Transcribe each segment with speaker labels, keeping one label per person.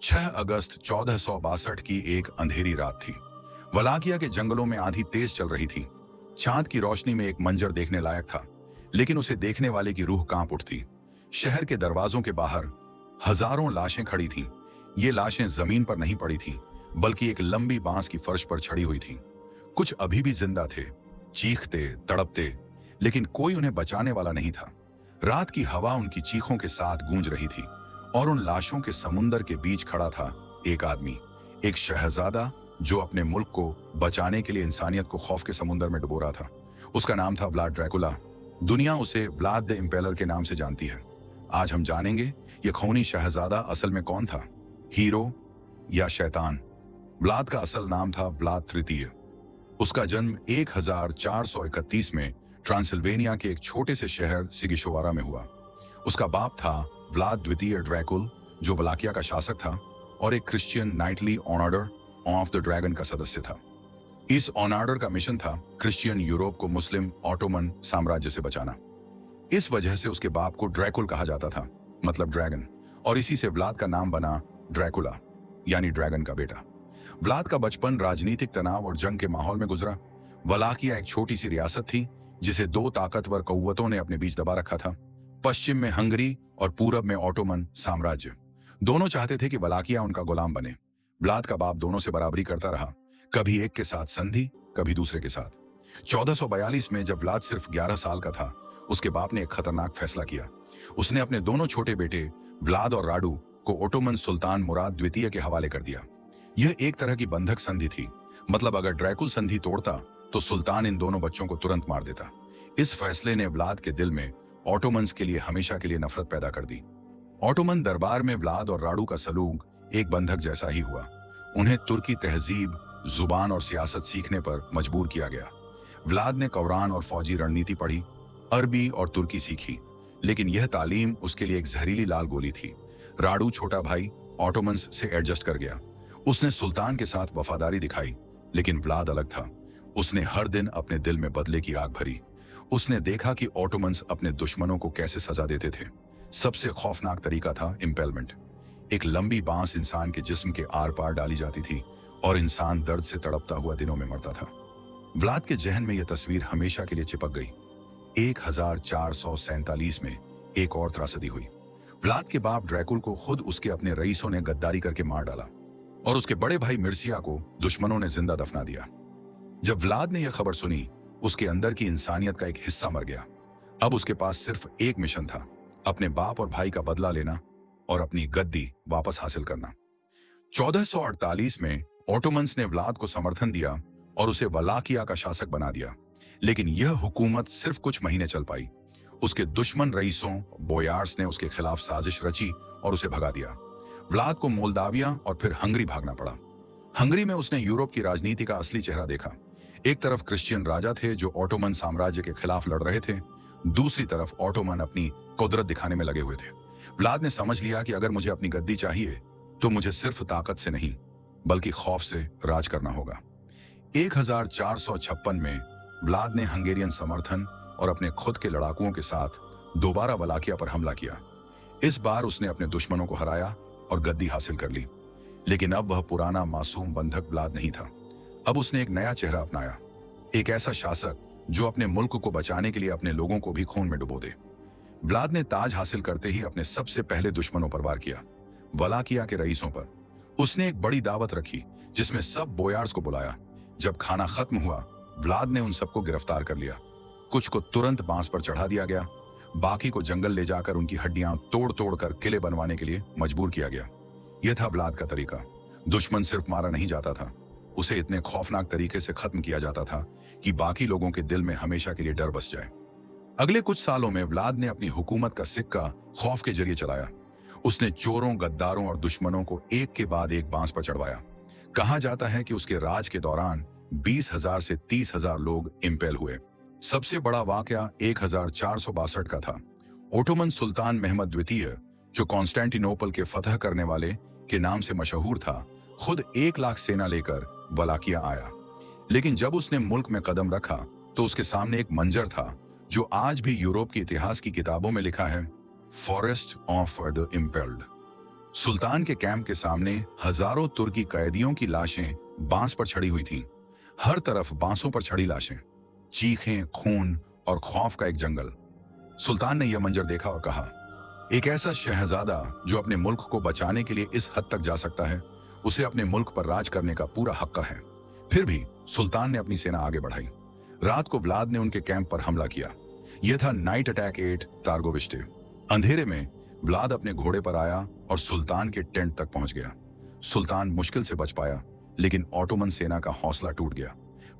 Speaker 1: 6 अगस्त 1462 की एक अंधेरी रात थी। वलाकिया के जंगलों में आंधी तेज चल रही थी। चांद की रोशनी में एक मंजर देखने लायक था, लेकिन उसे देखने वाले की रूह कांप उठती। शहर के दरवाजों के बाहर हजारों लाशें खड़ी थीं। ये लाशें जमीन पर नहीं पड़ी थीं, बल्कि एक लंबी बांस की फर्श पर छड़ी हुई थीं। कुछ अभी भी जिंदा थे, चीखते तड़पते, लेकिन कोई उन्हें बचाने वाला नहीं था। रात की हवा उनकी चीखों के साथ गूंज रही थी, और उन लाशों के समुंदर के बीच खड़ा था एक आदमी, एक शहजादा जो अपने मुल्क को बचाने के लिए इंसानियत को खौफ के समुंदर में डुबो रहा था। उसका नाम था व्लाद ड्रैकुला। दुनिया उसे व्लाद द इम्पेलर के नाम से जानती है। आज हम जानेंगे ये खूनी शहजादा असल में कौन था, हीरो या शैतान। व्लाद का असल नाम था व्लाद तृतीय। उसका जन्म 1431 में ट्रांसिल्वेनिया के एक छोटे से शहर सिगिशोवारा में हुआ। उसका बाप था व्लाद द्वितीय ड्रैकुल, जो वलाकिया का शासक था और एक Christian knightly order of the Dragon का सदस्य था। इस ऑनर्डर का मिशन था क्रिश्चियन यूरोप को मुस्लिम ऑटोमन साम्राज्य से बचाना। इस वजह से उसके बाप को ड्रैकुल कहा जाता था, मतलब ड्रैगन, और इसी से व्लाद का नाम बना ड्रैकुला, यानी ड्रैगन का बेटा। व्लाद का बचपन राजनीतिक तनाव और जंग के माहौल में गुजरा। वलाकिया एक छोटी सी रियासत थी जिसे दो ताकतवर कौवतों ने अपने बीच दबा रखा था। पश्चिम में हंगरी और पूरब में ऑटोमन साम्राज्य। दोनों चाहते थे कि वलाकिया उनका गुलाम बने। व्लाद का बाप दोनों से बराबरी करता रहा, कभी एक के साथ संधि, कभी दूसरे के साथ। 1442 में जब व्लाद सिर्फ 11 साल का था, उसके बाप ने एक खतरनाक फैसला किया। उसने अपने दोनों छोटे बेटे व्लाद और राडू को ओटोमन सुल्तान मुराद द्वितीय के हवाले कर दिया। यह एक तरह की बंधक संधि थी, मतलब अगर ड्रैकुल संधि तोड़ता तो सुल्तान इन दोनों बच्चों को तुरंत मार देता। इस फैसले ने व्लाद के दिल में ऑटोमन्स के लिए हमेशा के लिए नफरत पैदा कर दी। ऑटोमन दरबार में व्लाद और राडू का सलूक एक बंधक जैसा ही हुआ। उन्हें तुर्की तहजीब, जुबान और सियासत सीखने पर मजबूर किया गया। व्लाद ने कुरान और फौजी रणनीति पढ़ी, अरबी और तुर्की सीखी, लेकिन यह तालीम उसके लिए एक जहरीली लाल गोली थी। राडू छोटा भाई ऑटोमन्स से एडजस्ट कर गया। उसने सुल्तान के साथ वफादारी दिखाई, लेकिन व्लाद अलग था। उसने हर दिन अपने दिल में बदले की आग भरी। उसने देखा कि ऑटोमन्स अपने दुश्मनों को कैसे सजा देते थे। सबसे खौफनाक तरीका था इम्पेलमेंट। एक लंबी बांस इंसान के जिस्म के आर पार डाली जाती थी और इंसान दर्द से तड़पता हुआ दिनों में मरता था। व्लाद के जहन में यह तस्वीर हमेशा के लिए चिपक गई। 1447 में एक और त्रासदी हुई। व्लाद के बाप ड्रैकुल को खुद उसके अपने रईसों ने गद्दारी करके मार डाला, और उसके बड़े भाई मिर्सिया को दुश्मनों ने जिंदा दफना दिया। जब व्लाद ने यह खबर सुनी, उसके अंदर की इंसानियत का एक हिस्सा मर गया। अब उसके पास सिर्फ एक मिशन था, अपने बाप और भाई का बदला लेना और अपनी गद्दी वापस हासिल करना। 1448 में ऑटोमन्स ने व्लाद को समर्थन दिया और उसे वलाकिया का शासक बना दिया, लेकिन यह हुकूमत सिर्फ कुछ महीने चल पाई। उसके दुश्मन रईसों बोयार्स ने उसके खिलाफ साजिश रची और उसे भगा दिया। व्लाद को मोल्दाविया और फिर हंगरी भागना पड़ा। हंगरी में उसने यूरोप की राजनीति का असली चेहरा देखा। एक तरफ क्रिश्चियन राजा थे जो ऑटोमन साम्राज्य के खिलाफ लड़ रहे थे, दूसरी तरफ ऑटोमन अपनी कुदरत दिखाने में लगे हुए थे। व्लाद ने समझ लिया कि अगर मुझे अपनी गद्दी चाहिए तो मुझे सिर्फ ताकत से नहीं, बल्कि खौफ से राज करना होगा। 1456 में व्लाद ने हंगेरियन समर्थन और अपने खुद के लड़ाकुओं के साथ दोबारा वलाकिया पर हमला किया। इस बार उसने अपने दुश्मनों को हराया और गद्दी हासिल कर ली, लेकिन अब वह पुराना मासूम बंधक व्लाद नहीं था। अब उसने एक नया चेहरा अपनाया, एक ऐसा शासक जो अपने मुल्क को बचाने के लिए अपने लोगों को भी खून में डुबो दे। व्लाद ने ताज हासिल करते ही अपने सबसे पहले दुश्मनों पर वार किया, वलाकिया के रईसों पर। उसने एक बड़ी दावत रखी जिसमें सब बोयार्स को बुलाया। जब खाना खत्म हुआ, व्लाद ने उन सबको गिरफ्तार कर लिया। कुछ को तुरंत बांस पर चढ़ा दिया गया, बाकी को जंगल ले जाकर उनकी हड्डियां तोड़ तोड़ कर किले बनवाने के लिए मजबूर किया गया। यह था व्लाद का तरीका। दुश्मन सिर्फ मारा नहीं जाता था, उसे इतने खौफनाक तरीके से खत्म किया जाता था कि बाकी लोगों के दिल में हमेशा के लिए डर बस जाए। अगले कुछ सालों में व्लाद ने अपनी हुकूमत का सिक्का खौफ के जरिए चलाया। उसने चोरों, गद्दारों और दुश्मनों को एक के बाद एक बांस पर चढ़वाया। कहा जाता है कि उसके राज के दौरान 20,000 से 30,000 लोग इम्पेल हुए। सबसे बड़ा वाकया 1462 का था। ओटोमन सुल्तान मेहमद द्वितीय, जो कॉन्स्टेंटिनोपल के फतह करने वाले के नाम से मशहूर था, खुद 1 लाख सेना लेकर वलाकिया आया। लेकिन जब उसने मुल्क में कदम रखा तो उसके सामने एक मंजर था जो आज भी यूरोप के इतिहास की किताबों में लिखा है, फॉरेस्ट ऑफ द इम्पेल्ड। सुल्तान के कैंप के सामने हजारों तुर्की कैदियों की लाशें बांस पर छड़ी हुई थीं। हर तरफ बांसों पर छड़ी लाशें, चीखें, खून और खौफ का एक जंगल। सुल्तान ने यह मंजर देखा और कहा, एक ऐसा शहजादा जो अपने मुल्क को बचाने के लिए इस हद तक जा सकता है, उसे अपने मुल्क पर राज करने का पूरा हक है। फिर भी सुल्तान ने अपनी सेना आगे बढ़ाई। रात को व्लाद ने उनके कैंप पर हमला किया। यह था नाइट अटैक 8 तार्गोविस्टे। अंधेरे में व्लाद अपने घोड़े पर आया और सुल्तान के टेंट तक पहुंच गया। सुल्तान मुश्किल से बच पाया, लेकिन ऑटोमन सेना का हौसला टूट गया।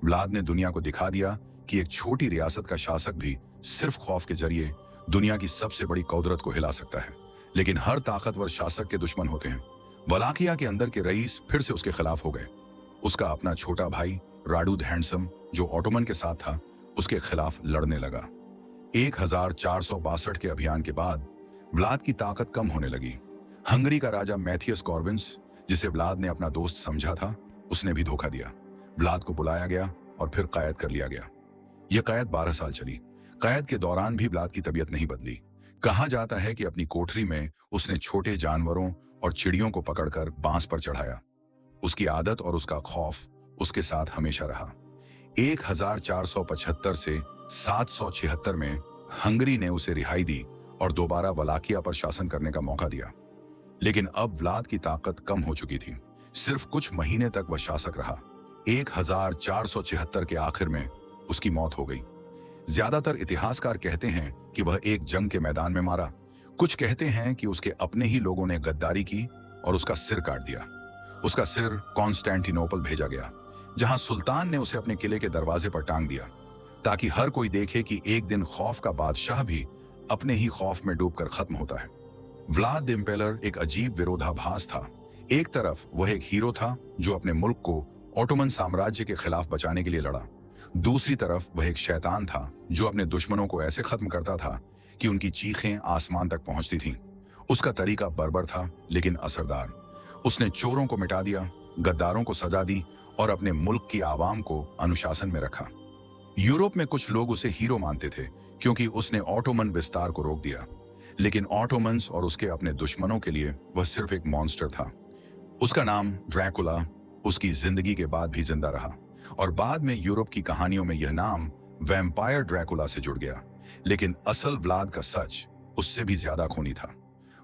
Speaker 1: व्लाद ने दुनिया को दिखा दिया कि एक छोटी रियासत का शासक भी सिर्फ खौफ के जरिए दुनिया की सबसे बड़ी कौदरत को हिला सकता है। लेकिन हर ताकतवर शासक के दुश्मन होते हैं। वलाकिया के अंदर के रईस फिर से उसके खिलाफ हो गए। उसका अपना छोटा भाई राडू द हैंडसम, जो ऑटोमन के साथ था, उसके खिलाफ लड़ने लगा। 1462 के अभियान के बाद व्लाद की ताकत कम होने लगी। हंगरी का राजा मैथियस कॉर्विन्स, जिसे व्लाद ने अपना दोस्त समझा था, उसने भी धोखा दिया। व्लाद को बुलाया गया और फिर कैद कर लिया गया। यह कैद 12 साल चली। कैद के दौरान भी व्लाद की तबीयत नहीं बदली। कहा जाता है कि अपनी कोठरी में उसने छोटे जानवरों और चिड़ियों को पकड़कर बांस पर चढ़ाया। उसकी आदत और उसका खौफ उसके साथ हमेशा रहा। 1475 से 776 में हंगरी ने उसे रिहाई दी और दोबारा वलाकिया पर शासन करने का मौका दिया। लेकिन अब व्लाद की ताकत कम हो चुकी थी। सिर्फ कुछ महीने तक वह शासक रहा। 1476 के आखिर में उसकी मौत हो गई। ज्यादातर इतिहासकार कहते हैं कि वह एक जंग के मैदान में मारा। कुछ कहते हैं कि उसके अपने ही लोगों ने गद्दारी की और उसका सिर काट दिया। उसका सिर कॉन्स्टेंटिनोपल भेजा गया, जहां सुल्तान ने उसे अपने किले के दरवाजे पर टांग दिया, ताकि हर कोई देखे कि एक दिन खौफ का बादशाह भी अपने ही खौफ में डूबकर खत्म होता है। व्लाद द इम्पेलर एक अजीब विरोधाभास था। एक तरफ वह एक हीरो था जो अपने मुल्क को ऑटोमन साम्राज्य के खिलाफ बचाने के लिए लड़ा। दूसरी तरफ वह एक शैतान था जो अपने दुश्मनों को ऐसे खत्म करता था कि उनकी चीखें आसमान तक पहुंचती थीं। उसका तरीका बर्बर था, लेकिन असरदार। उसने चोरों को मिटा दिया, गद्दारों को सजा दी और अपने मुल्क की आवाम को अनुशासन में रखा। यूरोप में कुछ लोग उसे हीरो मानते थे क्योंकि उसने ऑटोमन विस्तार को रोक दिया। लेकिन ऑटोमन्स और उसके अपने दुश्मनों के लिए वह सिर्फ एक मॉन्स्टर था। उसका नाम ड्रैकुला उसकी जिंदगी के बाद भी जिंदा रहा और बाद में यूरोप की कहानियों में यह नाम वैम्पायर ड्रैकुला से जुड़ गया। लेकिन असल व्लाद का सच उससे भी ज्यादा खूनी था।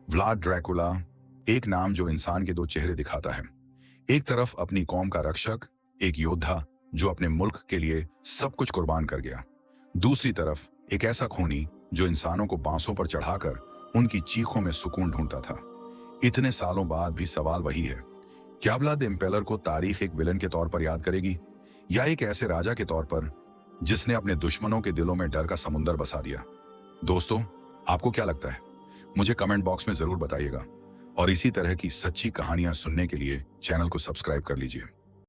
Speaker 1: व्लाद ड्रैकुला एक नाम जो इंसान के दो चेहरे दिखाता है। एक तरफ अपनी कौम का रक्षक, एक योद्धा जो अपने मुल्क के लिए सब कुछ कुर्बान कर गया। दूसरी तरफ एक ऐसा खूनी जो इंसानों को बांसों पर चढ़ाकर उनकी चीखों में सुकून ढूंढता था। इतने सालों बाद भी सवाल वही है, क्या व्लाद द इम्पेलर को तारीख एक विलन के तौर पर याद करेगी या एक ऐसे राजा के तौर पर जिसने अपने दुश्मनों के दिलों में डर का समुंदर बसा दिया? दोस्तों, आपको क्या लगता है? मुझे कमेंट बॉक्स में जरूर बताइएगा और इसी तरह की सच्ची कहानियां सुनने के लिए चैनल को सब्सक्राइब कर लीजिए।